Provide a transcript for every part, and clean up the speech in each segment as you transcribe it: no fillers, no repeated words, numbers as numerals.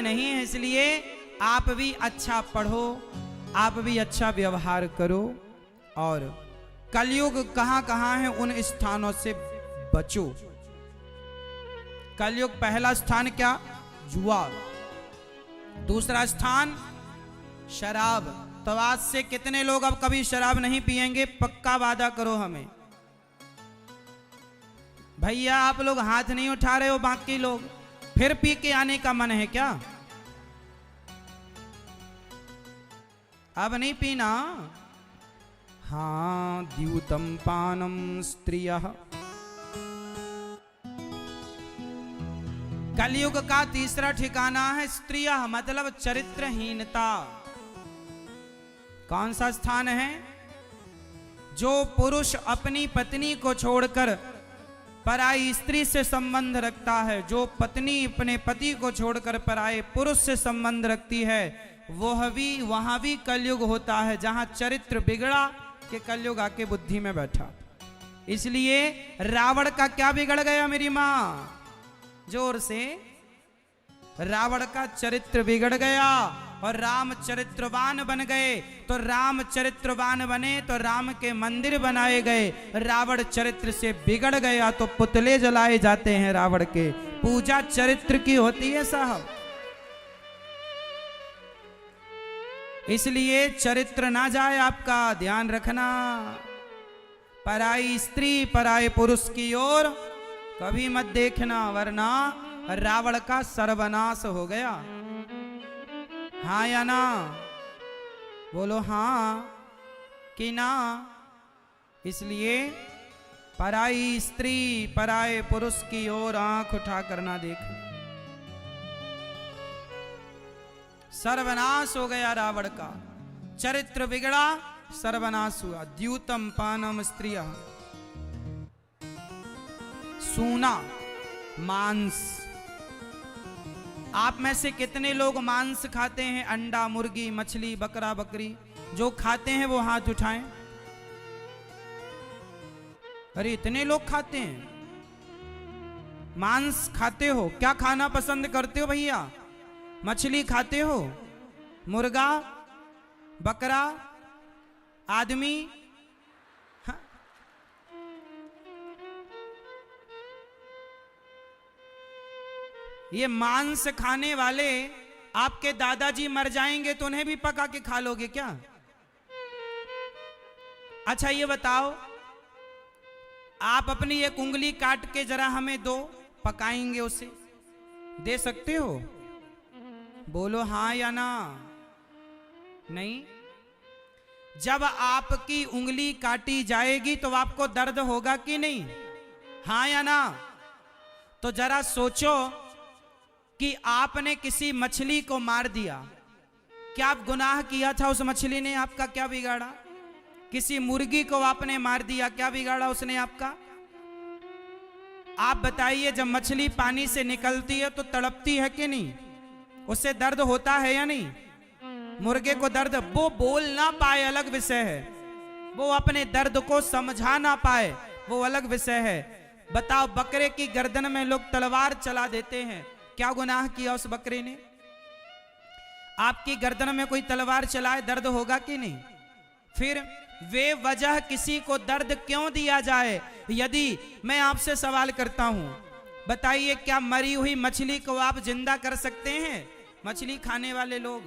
नहीं है, इसलिए आप भी अच्छा पढ़ो, आप भी अच्छा व्यवहार करो और कलयुग कहां कहां है उन स्थानों से बचो। कलयुग पहला स्थान क्या? जुआ। दूसरा स्थान शराब। तो आज से कितने लोग अब कभी शराब नहीं पिएंगे? पक्का वादा करो हमें। भैया आप लोग हाथ नहीं उठा रहे हो, बाकी लोग फिर पी के आने का मन है क्या? अब नहीं पीना। हाँ, द्यूतम पानम स्त्रियः। कलयुग का तीसरा ठिकाना है स्त्रियः, मतलब चरित्रहीनता। कौन सा स्थान है? जो पुरुष अपनी पत्नी को छोड़कर पराई स्त्री से संबंध रखता है, जो पत्नी अपने पति को छोड़कर पराये पुरुष से संबंध रखती है, वहां भी कलयुग होता है। जहां चरित्र बिगड़ा कि कलयुग आके बुद्धि में बैठा। इसलिए रावण का क्या बिगड़ गया मेरी मां? जोर से। रावण का चरित्र बिगड़ गया और राम चरित्रवान बन गए। तो राम चरित्रवान बने तो राम के मंदिर बनाए गए। रावण चरित्र से बिगड़ गया तो पुतले जलाए जाते हैं रावण के। पूजा चरित्र की होती है साहब। इसलिए चरित्र ना जाए आपका, ध्यान रखना। पराई स्त्री पराये पुरुष की ओर कभी मत देखना, वरना रावण का सर्वनाश हो गया। हाँ या ना? बोलो हाँ कि ना? इसलिए पराई स्त्री पराये पुरुष की ओर आंख उठा कर ना देखो। सर्वनाश हो गया रावण का, चरित्र बिगड़ा, सर्वनाश हुआ। द्यूतम पानम स्त्रियः। सूना, मांस। आप में से कितने लोग मांस खाते हैं? अंडा, मुर्गी, मछली, बकरा, बकरी जो खाते हैं वो हाथ उठाएं। अरे इतने लोग खाते हैं। मांस खाते हो? क्या खाना पसंद करते हो भैया? मछली खाते हो? मुर्गा, बकरा, आदमी? हाँ? ये मांस खाने वाले आपके दादाजी मर जाएंगे तो उन्हें भी पका के खा लोगे क्या? अच्छा ये बताओ, आप अपनी एक उंगली काट के जरा हमें दो, पकाएंगे उसे? दे सकते हो? बोलो हाँ या ना? नहीं। जब आपकी उंगली काटी जाएगी तो आपको दर्द होगा कि नहीं? हाँ या ना? तो जरा सोचो कि आपने किसी मछली को मार दिया, क्या आप गुनाह किया था? उस मछली ने आपका क्या बिगाड़ा? किसी मुर्गी को आपने मार दिया, क्या बिगाड़ा उसने आपका? आप बताइए, जब मछली पानी से निकलती है तो तड़पती है कि नहीं? उससे दर्द होता है या नहीं? मुर्गे को दर्द, वो बोल ना पाए अलग विषय है, वो अपने दर्द को समझा ना पाए वो अलग विषय है। बताओ, बकरे की गर्दन में लोग तलवार चला देते हैं, क्या गुनाह किया उस बकरे ने? आपकी गर्दन में कोई तलवार चलाए, दर्द होगा कि नहीं? फिर वे वजह किसी को दर्द क्यों दिया जाए? यदि मैं आपसे सवाल करता हूं, बताइए, क्या मरी हुई मछली को आप जिंदा कर सकते हैं? मछली खाने वाले लोग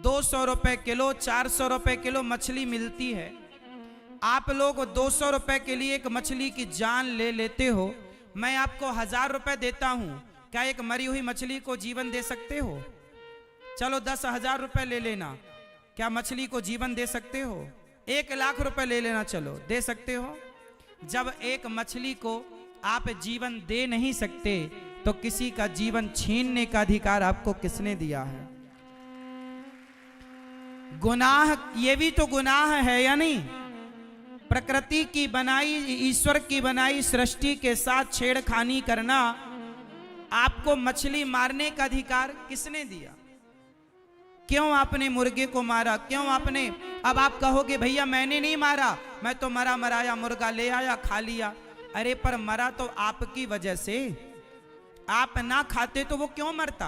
200 रुपए किलो, 400 रुपए किलो मछली मिलती है। आप लोग 200 रुपए के लिए एक मछली की जान ले लेते हो। मैं आपको 1000 रुपए देता हूं, क्या एक मरी हुई मछली को जीवन दे सकते हो? चलो 10,000 रुपए ले लेना, क्या मछली को जीवन दे सकते हो? 1,00,000 रुपए ले लेना, चलो दे सकते हो? जब एक मछली को आप जीवन दे नहीं सकते तो किसी का जीवन छीनने का अधिकार आपको किसने दिया है? गुनाह, ये भी तो गुनाह है या नहीं? प्रकृति की बनाई, ईश्वर की बनाई सृष्टि के साथ छेड़खानी करना, आपको मछली मारने का अधिकार किसने दिया? क्यों आपने मुर्गे को मारा? क्यों आपने? अब आप कहोगे भैया मैंने नहीं मारा, मैं तो मरा मराया मुर्गा ले आया खा लिया। अरे पर मरा तो आपकी वजह से, आप ना खाते तो वो क्यों मरता?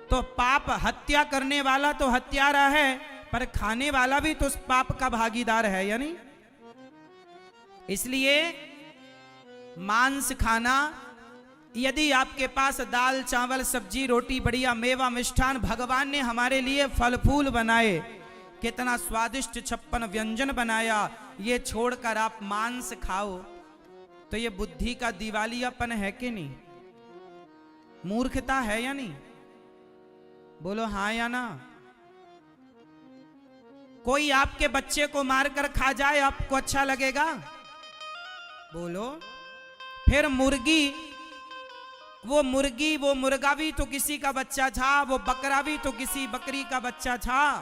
तो पाप हत्या करने वाला तो हत्यारा है, पर खाने वाला भी तो उस पाप का भागीदार है या नहीं? इसलिए मांस खाना, यदि आपके पास दाल चावल सब्जी रोटी बढ़िया मेवा मिष्ठान भगवान ने हमारे लिए फल फूल बनाए, कितना स्वादिष्ट 56 व्यंजन बनाया, ये छोड़कर आप मांस खाओ, तो ये बुद्धि का दिवालियापन है कि नहीं? मूर्खता है या नहीं? बोलो हाँ या ना। कोई आपके बच्चे को मारकर खा जाए, आपको अच्छा लगेगा? बोलो। फिर मुर्गी, वो मुर्गा भी तो किसी का बच्चा था, वो बकरा भी तो किसी बकरी का बच्चा था।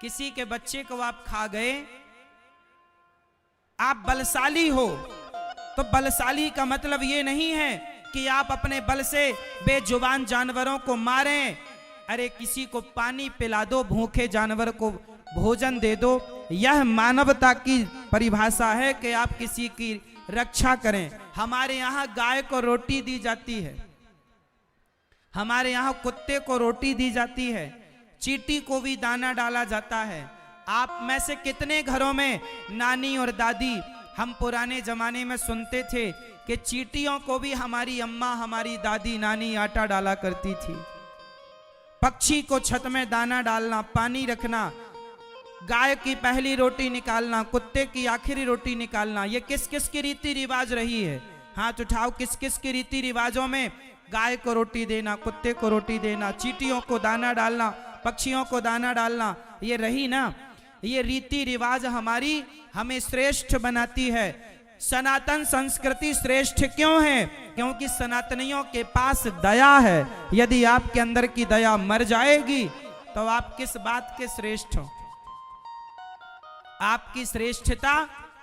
किसी के बच्चे को आप खा गए। आप बलशाली हो, तो बलशाली का मतलब ये नहीं है कि आप अपने बल से बेजुबान जानवरों को मारें। अरे किसी को पानी पिला दो, भूखे जानवर को भोजन दे दो। यह मानवता की परिभाषा है कि आप किसी की रक्षा करें। हमारे यहाँ गाय को रोटी दी जाती है, हमारे यहाँ कुत्ते को रोटी दी जाती है, चींटी को भी दाना डाला जाता है। आप में से कितने घरों में नानी और दादी, हम पुराने जमाने में सुनते थे कि चींटियों को भी हमारी अम्मा हमारी दादी नानी आटा डाला करती थी। पक्षी को छत में दाना डालना, पानी रखना, गाय की पहली रोटी निकालना, कुत्ते की आखिरी रोटी निकालना, ये किस किस की रीति रिवाज रही है? हाथ उठाओ, किस किस की रीति रिवाजों में गाय को रोटी देना, कुत्ते को रोटी देना, चींटियों को दाना डालना, पक्षियों को दाना डालना, ये रही ना? ये रीति रिवाज हमारी हमें श्रेष्ठ बनाती है। सनातन संस्कृति श्रेष्ठ क्यों है? क्योंकि सनातनियों के पास दया है। यदि आपके अंदर की दया मर जाएगी तो आप किस बात के श्रेष्ठ हो? आपकी श्रेष्ठता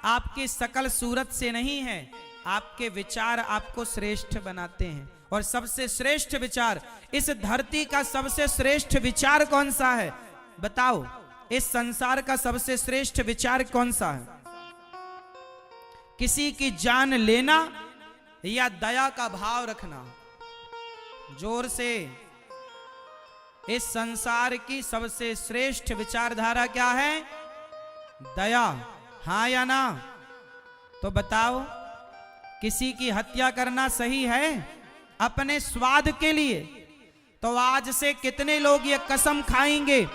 आपकी सकल सूरत से नहीं है, आपके विचार आपको श्रेष्ठ बनाते हैं। और सबसे श्रेष्ठ विचार, इस धरती का सबसे श्रेष्ठ विचार कौन सा है? बताओ, इस संसार का सबसे श्रेष्ठ विचार कौन सा है? किसी की जान लेना या दया का भाव रखना? जोर से। इस संसार की सबसे श्रेष्ठ विचारधारा क्या है? दया। हाँ या ना? तो बताओ, किसी की हत्या करना सही है अपने स्वाद के लिए? तो आज से कितने लोग ये कसम खाएंगे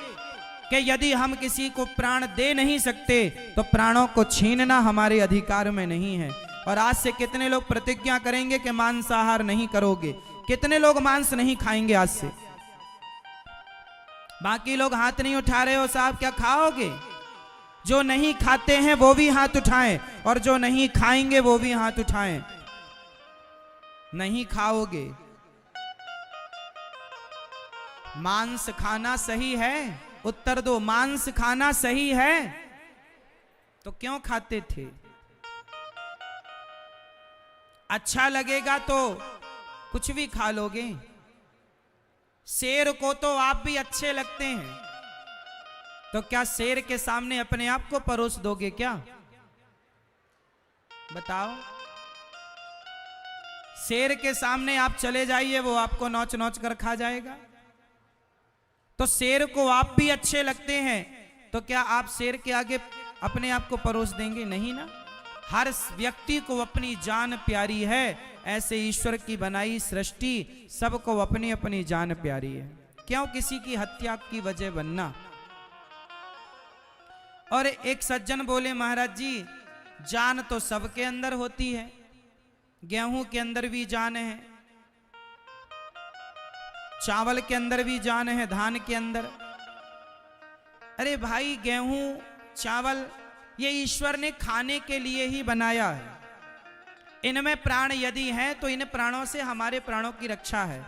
कि यदि हम किसी को प्राण दे नहीं सकते तो प्राणों को छीनना हमारे अधिकार में नहीं है। और आज से कितने लोग प्रतिज्ञा करेंगे कि मांसाहार नहीं करोगे? कितने लोग मांस नहीं खाएंगे आज से? बाकी लोग हाथ नहीं उठा रहे हो साहब, क्या खाओगे? जो नहीं खाते हैं वो भी हाथ उठाएं, और जो नहीं खाएंगे वो भी हाथ उठाएं। नहीं खाओगे। मांस खाना सही है? उत्तर दो, मांस खाना सही है? तो क्यों खाते थे? अच्छा लगेगा तो कुछ भी खा लोगे। शेर को तो आप भी अच्छे लगते हैं, तो क्या शेर के सामने अपने आप को परोस दोगे क्या? बताओ। शेर के सामने आप चले जाइए, वो आपको नोच नोच कर खा जाएगा। तो शेर को आप भी अच्छे लगते हैं, तो क्या आप शेर के आगे अपने आप को परोस देंगे? नहीं ना। हर व्यक्ति को अपनी जान प्यारी है। ऐसे ईश्वर की बनाई सृष्टि सबको अपनी अपनी जान प्यारी है। क्यों किसी की हत्या की वजह बनना? और एक सज्जन बोले, महाराज जी, जान तो सबके अंदर होती है, गेहूं के अंदर भी जान है, चावल के अंदर भी जान है, धान के अंदर। अरे भाई, गेहूं चावल ये ईश्वर ने खाने के लिए ही बनाया है। इनमें प्राण यदि है तो इन प्राणों से हमारे प्राणों की रक्षा है।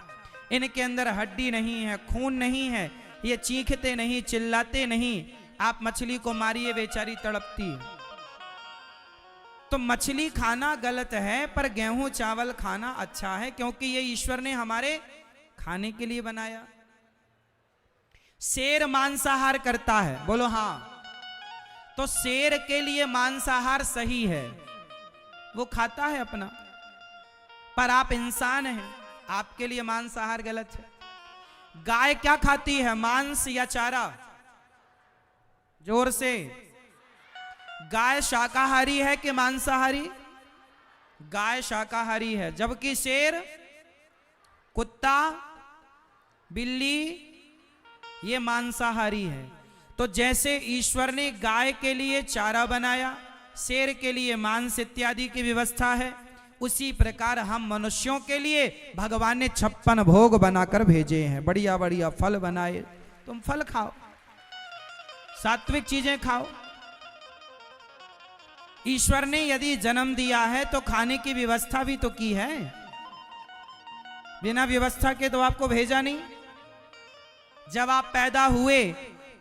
इनके अंदर हड्डी नहीं है, खून नहीं है, ये चीखते नहीं, चिल्लाते नहीं। आप मछली को मारिए, बेचारी तड़पती है। तो मछली खाना गलत है, पर गेहूं चावल खाना अच्छा है, क्योंकि ये ईश्वर ने हमारे खाने के लिए बनाया। शेर मांसाहार करता है, बोलो हाँ। तो शेर के लिए मांसाहार सही है, वो खाता है अपना। पर आप इंसान हैं, आपके लिए मांसाहार गलत है। गाय क्या खाती है, मांस या चारा? जोर से। गाय शाकाहारी है कि मांसाहारी? गाय शाकाहारी है, जबकि शेर, कुत्ता, बिल्ली ये मांसाहारी है। तो जैसे ईश्वर ने गाय के लिए चारा बनाया, शेर के लिए मांस इत्यादि की व्यवस्था है, उसी प्रकार हम मनुष्यों के लिए भगवान ने 56 भोग बनाकर भेजे हैं। बढ़िया बढ़िया फल बनाए, तुम फल खाओ, सात्विक चीजें खाओ। ईश्वर ने यदि जन्म दिया है तो खाने की व्यवस्था भी तो की है, बिना व्यवस्था के तो आपको भेजा नहीं। जब आप पैदा हुए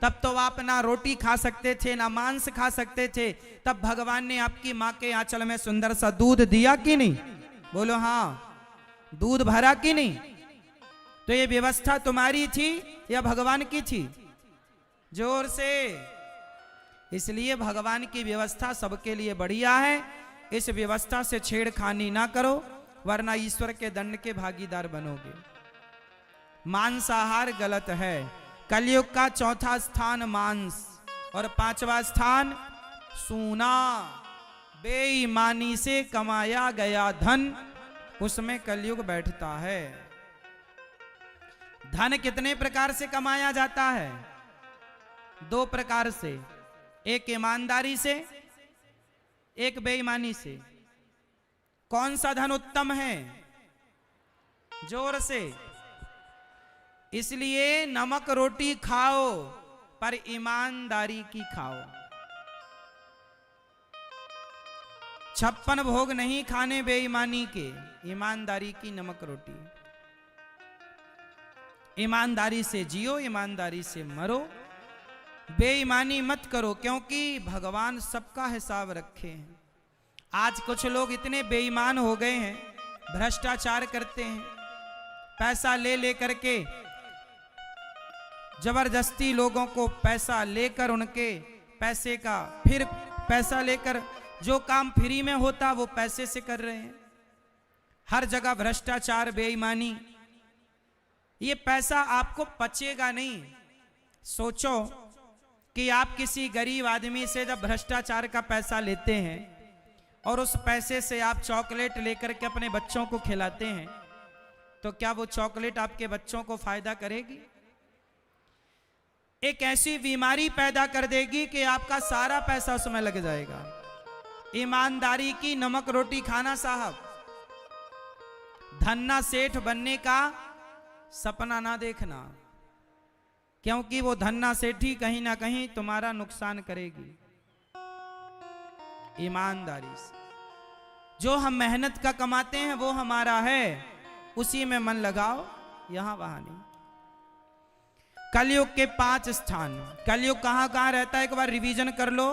तब तो आप ना रोटी खा सकते थे ना मांस खा सकते थे, तब भगवान ने आपकी मां के आंचल में सुंदर सा दूध दिया कि नहीं? बोलो हाँ, दूध भरा कि नहीं? तो ये व्यवस्था तुम्हारी थी या भगवान की थी? जोर से। इसलिए भगवान की व्यवस्था सबके लिए बढ़िया है, इस व्यवस्था से छेड़खानी ना करो, वरना ईश्वर के दंड के भागीदार बनोगे। मांसाहार गलत है। कलयुग का चौथा स्थान मांस और 5वां स्थान सोना। बेईमानी से कमाया गया धन, उसमें कलयुग बैठता है। धन कितने प्रकार से कमाया जाता है? 2 प्रकार से, एक ईमानदारी से, एक बेईमानी से। कौन सा धन उत्तम है? जोर से। इसलिए नमक रोटी खाओ पर ईमानदारी की खाओ। 56 भोग नहीं खाने बेईमानी के, ईमानदारी की नमक रोटी। ईमानदारी से जियो, ईमानदारी से मरो, बेईमानी मत करो, क्योंकि भगवान सबका हिसाब रखे हैं। आज कुछ लोग इतने बेईमान हो गए हैं, भ्रष्टाचार करते हैं, पैसा ले लेकर के जबरदस्ती लोगों को पैसा लेकर, उनके पैसे का फिर पैसा लेकर जो काम फ्री में होता वो पैसे से कर रहे हैं। हर जगह भ्रष्टाचार, बेईमानी। ये पैसा आपको पचेगा नहीं। सोचो कि आप किसी गरीब आदमी से जब भ्रष्टाचार का पैसा लेते हैं और उस पैसे से आप चॉकलेट लेकर के अपने बच्चों को खिलाते हैं, तो क्या वो चॉकलेट आपके बच्चों को फायदा करेगी? एक ऐसी बीमारी पैदा कर देगी कि आपका सारा पैसा उसमें लग जाएगा। ईमानदारी की नमक रोटी खाना साहब। धन्ना सेठ बनने का सपना ना देखना, क्योंकि वो धन्ना सेठी कहीं ना कहीं तुम्हारा नुकसान करेगी। ईमानदारी से जो हम मेहनत का कमाते हैं वो हमारा है, उसी में मन लगाओ, यहां वहां नहीं। कलयुग के 5 स्थान। कलयुग कहां कहां रहता है, एक बार रिवीजन कर लो।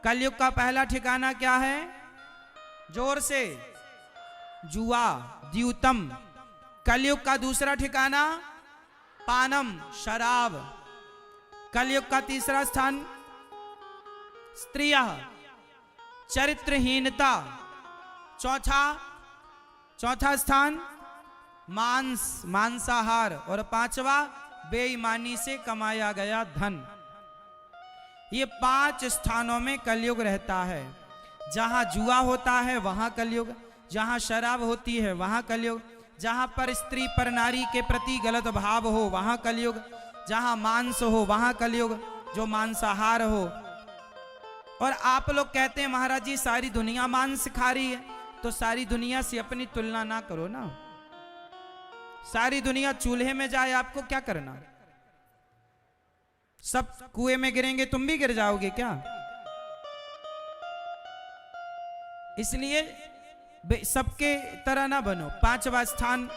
कलयुग का पहला ठिकाना क्या है? जोर से। जुआ, द्यूतम। कलयुग का दूसरा ठिकाना पानम, शराब। कलयुग का तीसरा स्थान स्त्रियां, चरित्रहीनता। चौथा स्थान मांस, मांसाहार। और 5वां बेईमानी से कमाया गया धन। ये 5 स्थानों में कलयुग रहता है। जहां जुआ होता है वहां कलयुग, जहां शराब होती है वहां कलयुग, जहां पर स्त्री पर नारी के प्रति गलत भाव हो वहां कलयुग, जहां मांस हो वहां कलयुग, जो मांसाहार हो। और आप लोग कहते हैं महाराज जी सारी दुनिया मांस खा रही है, तो सारी दुनिया से अपनी तुलना ना करो ना। सारी दुनिया चूल्हे में जाए, आपको क्या करना? सब कुएं में गिरेंगे, तुम भी गिर जाओगे क्या? इसलिए सबके तरह ना बनो। 5वां स्थान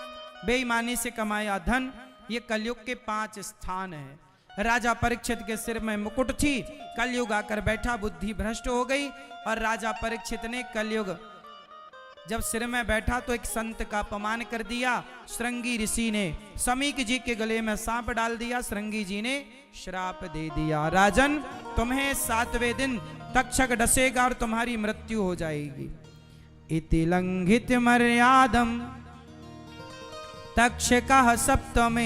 बेईमानी से कमाया धन। ये कलयुग के 5 स्थान है। राजा परीक्षित के सिर में मुकुट थी, कलयुग आकर बैठा, बुद्धि भ्रष्ट हो गई। और राजा परीक्षित ने कलयुग जब सिर में बैठा तो एक संत का अपमान कर दिया। श्रृंगी ऋषि ने समीक जी के गले में सांप डाल दिया। श्रृंगी जी ने श्राप दे दिया, राजन तुम्हें 7वें दिन तक्षक डसेगा और तुम्हारी मृत्यु हो जाएगी। इति लंघित मर्यादम तक्षकः सप्तमे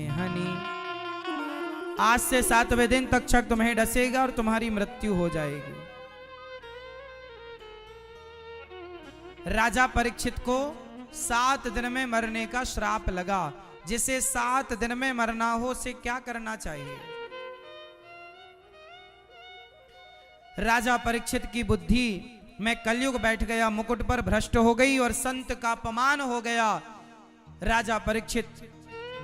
हनि। आज से 7वें दिन तक्षक तुम्हें डसेगा और तुम्हारी मृत्यु हो जाएगी। राजा परीक्षित को 7 दिन में मरने का श्राप लगा। जिसे 7 दिन में मरना हो उसे क्या करना चाहिए? राजा परीक्षित की बुद्धि में कलयुग बैठ गया, मुकुट पर भ्रष्ट हो गई और संत का अपमान हो गया। राजा परीक्षित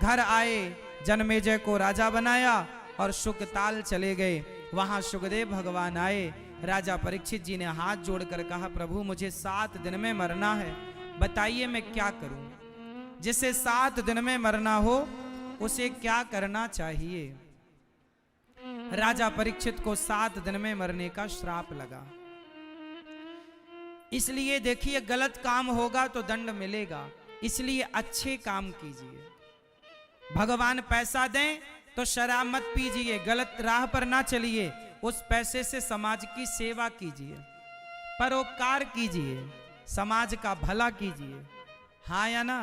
घर आए, जनमेजय को राजा बनाया और शुकताल चले गए। वहां सुखदेव भगवान आए। राजा परीक्षित जी ने हाथ जोड़कर कहा, प्रभु मुझे 7 दिन में मरना है, बताइए मैं क्या करूं? जिसे 7 दिन में मरना हो उसे क्या करना चाहिए? राजा परीक्षित को 7 दिन में मरने का श्राप लगा। इसलिए देखिए, गलत काम होगा तो दंड मिलेगा, इसलिए अच्छे काम कीजिए। भगवान पैसा दें तो शराब मत पीजिए, गलत राह पर ना चलिए, उस पैसे से समाज की सेवा कीजिए, परोपकार कीजिए, समाज का भला कीजिए। हाँ या ना?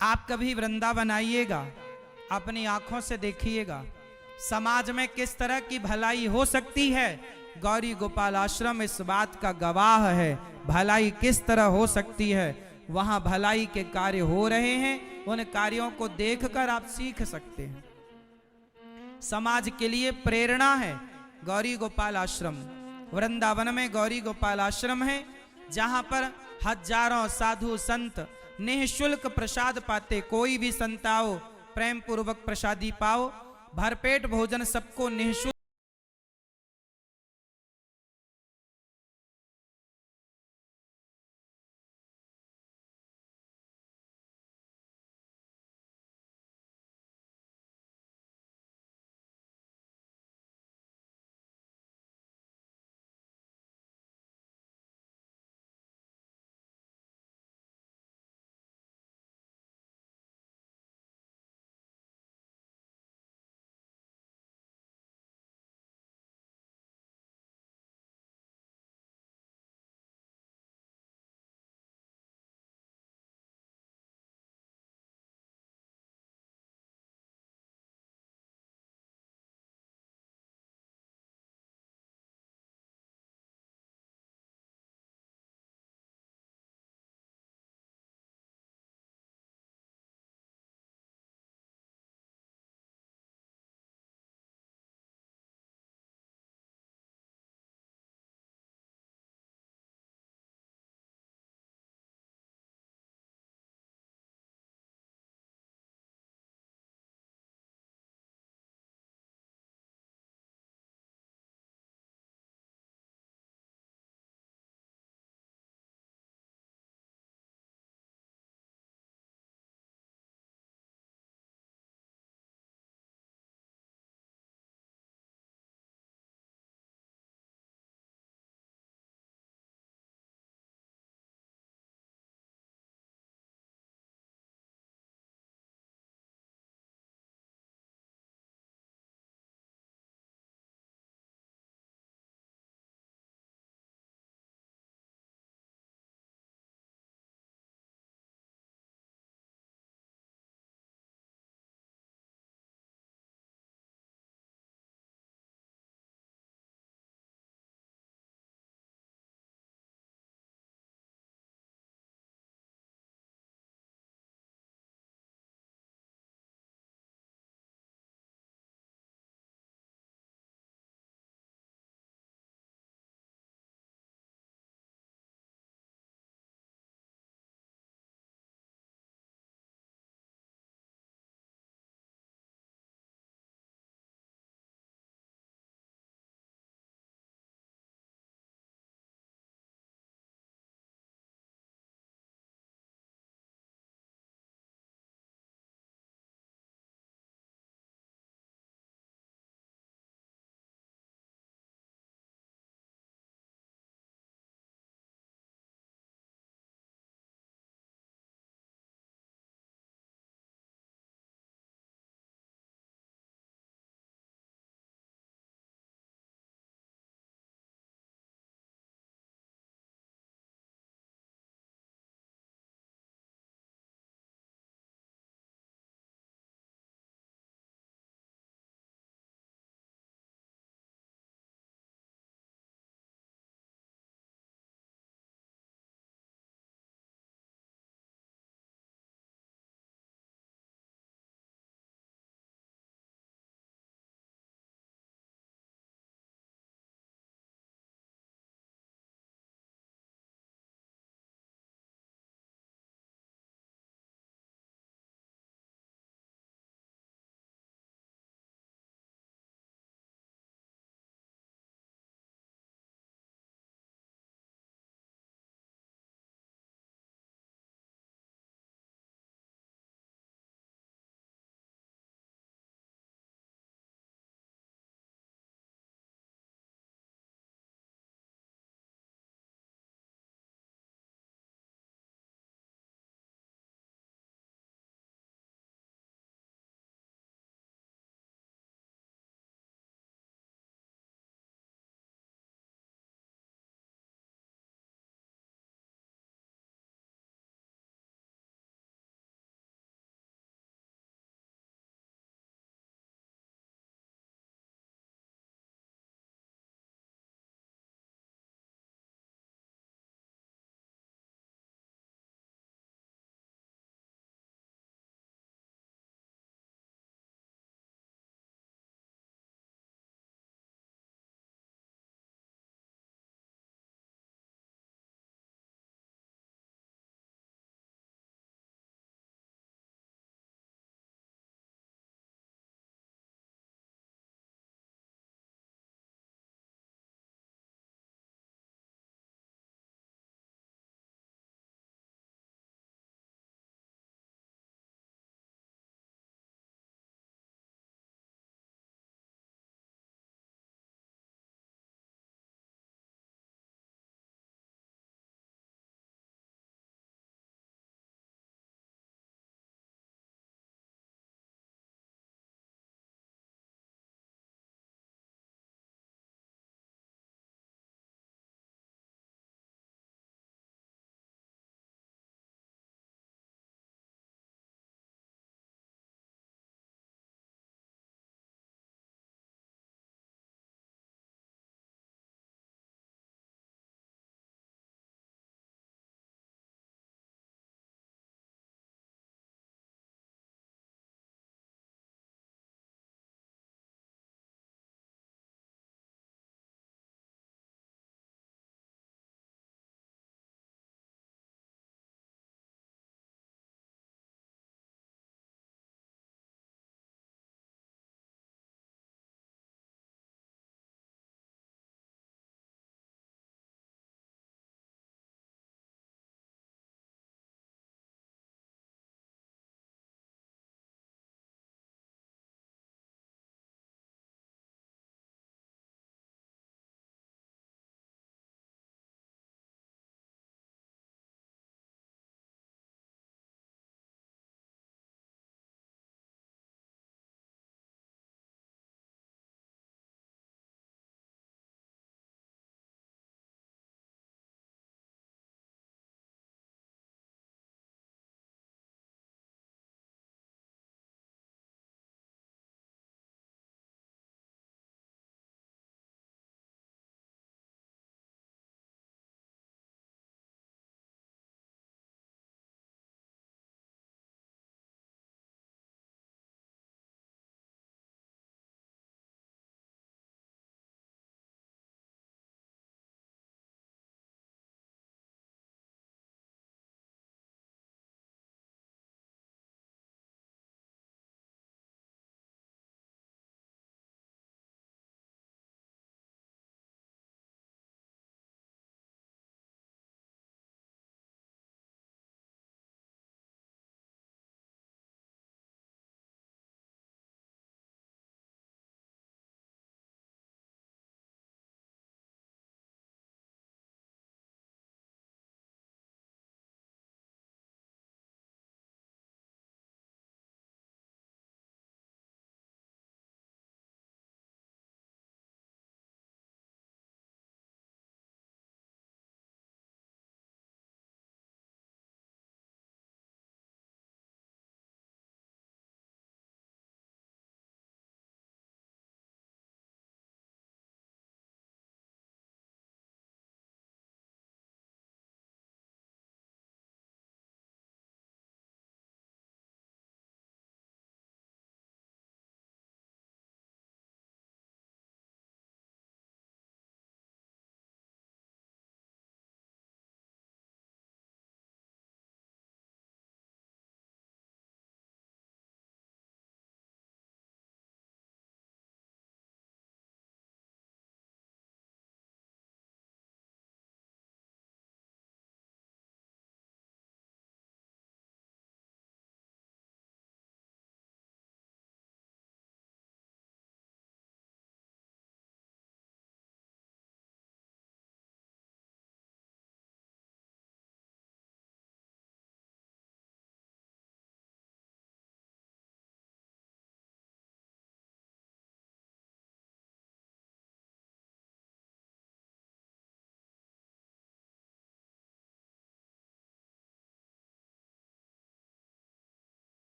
आप कभी वृंदावन आइएगा, अपनी आंखों से देखिएगा समाज में किस तरह की भलाई हो सकती है। गौरी गोपाल आश्रम इस बात का गवाह है। भलाई किस तरह हो सकती है, वहां भलाई के कार्य हो रहे हैं, उन कार्यों को देखकर आप सीख सकते हैं। समाज के लिए प्रेरणा है गौरी गोपाल आश्रम। वृंदावन में गौरी गोपाल आश्रम है, जहां पर हजारों साधु संत निःशुल्क प्रसाद पाते। कोई भी संत आओ, प्रेम पूर्वक प्रसादी पाओ, भरपेट भोजन सबको निःशुल्क